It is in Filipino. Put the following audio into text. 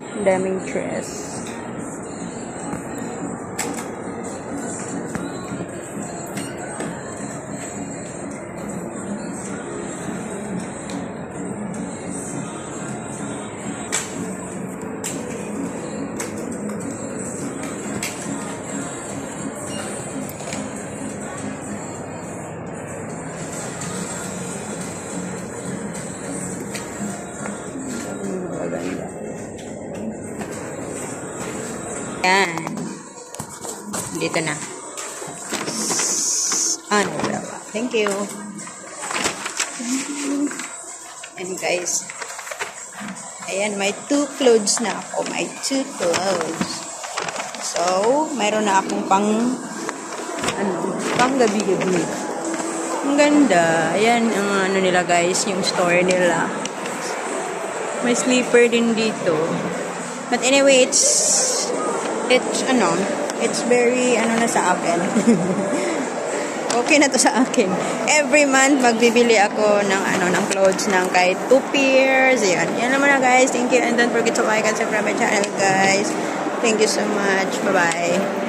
Daming dress. Yan. Dito na. Umbrella. Thank you. And guys, ayan, may 2 clothes na ako. May 2 clothes. So, mayroon na akong pang gabi-gabi. Ang ganda. Ayan, ang nila guys, yung store nila. May sleeper din dito. But anyway, it's very, na sa akin. Okay na to sa akin. Every month, magbibili ako ng clothes ng kahit 2 pairs. Ayan. Yan naman na guys. Thank you. And don't forget to like and subscribe my channel guys. Thank you so much. Bye-bye.